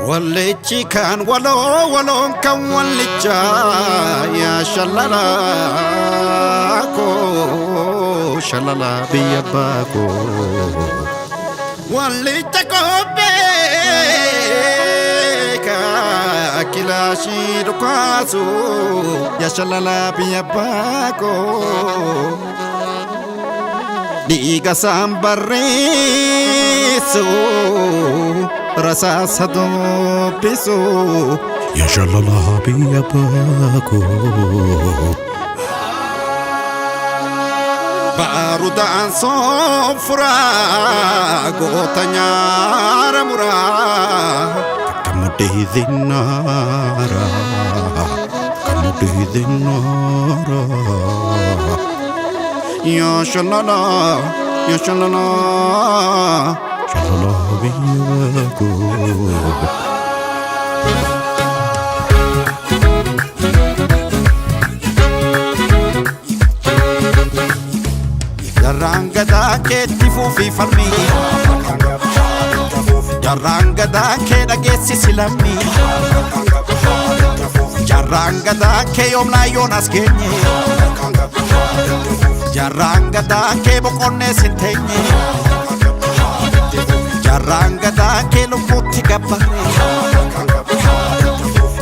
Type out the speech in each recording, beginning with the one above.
Wallechi kan walon kan wallecha ya shalala ko shalala biyabako wallecha ko be ka kilashi rukasu ya shalala biyabako diga sambarreso rasa sado piso ya shalala biyabako barudan sofra gotanya ramura kamudi dinara ya shalala shalala biyabako Jarangada ke tifufi farmi Jarangada ke dagesi silami Jarangada ke yomna yonas genye Jarangada ke bokonne sintenye Jarangada ke lumuti gabare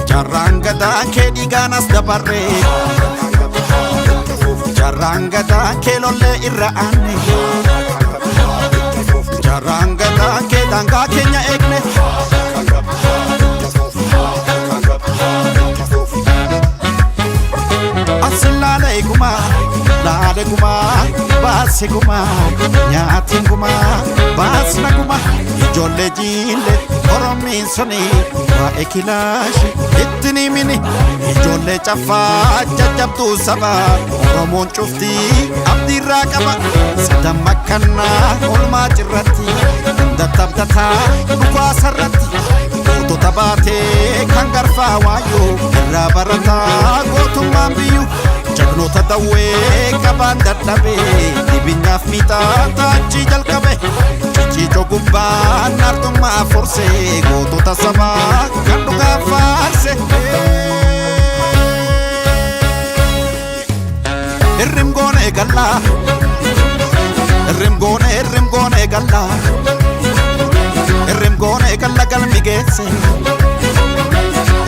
Jarangada ke diganas dabare Jarangada ke lolle irraane Jarangada ke danga kenya ekne Assalamu alaikum basikuma nyatinguma basnaguma ijolle jinde oromin soni wa ekilashi itni mini ijolle chafa jajabtu saba oromon chufti abdi raqaba sadamakana olma jirati databdata kwa sarati to tabate kangarfa wayo rabarata gotuma biyu jagno tadawe kaban dadhabe dibinyaf mita tachi jalkabe chichi jogubba nartuma forse goto tasaba kanduga farse irrim gone galla irrim gone galla irrim gone galla galmigese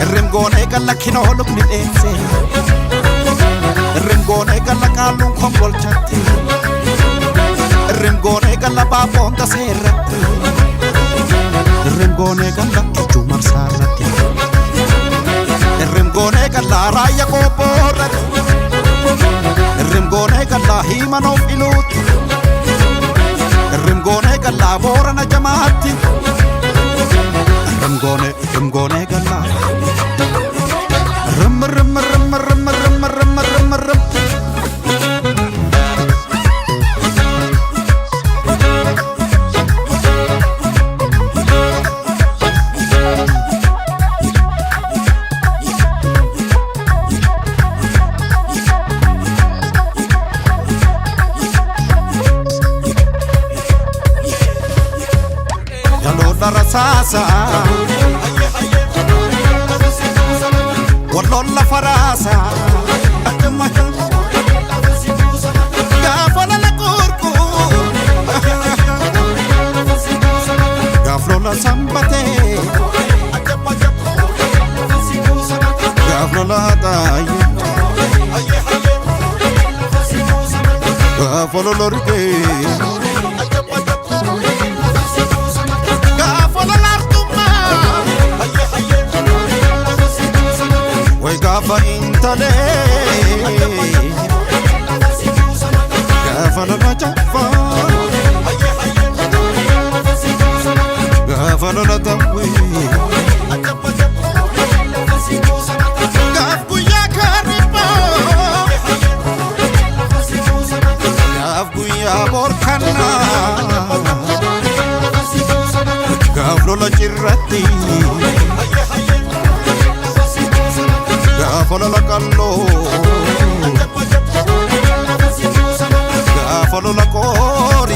irrim gone galla kinoluk nidese Rimgone galla kalung kombol chatti Rimgone galla babon da serratti Rimgone galla chumar sarratti Rimgone galla raya koporat Rimgone galla himano ilut Rimgone galla borana jamati Rimgone galla Rim Rasasa Wallolla farasa Gafala la kurku Gaflola sambate Gaflola dayi Gaflola lorge Gafa intale Gafa la chafa Gafa la tawi Gafu ya kariba Gafu ya borkana Gafu la jirati Follow la callo follow la cori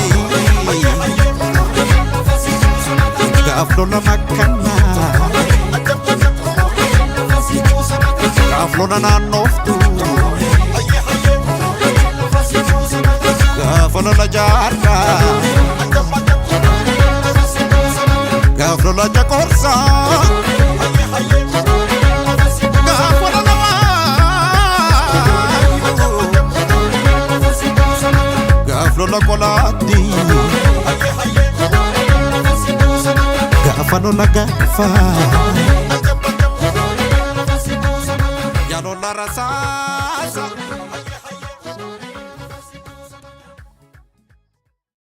follow la macana lona naannoftu gaafa lola jaarraa gaafa lola jakorsaa gaafa lola waayu gaafa lola qolaatti gaafa lola gaafa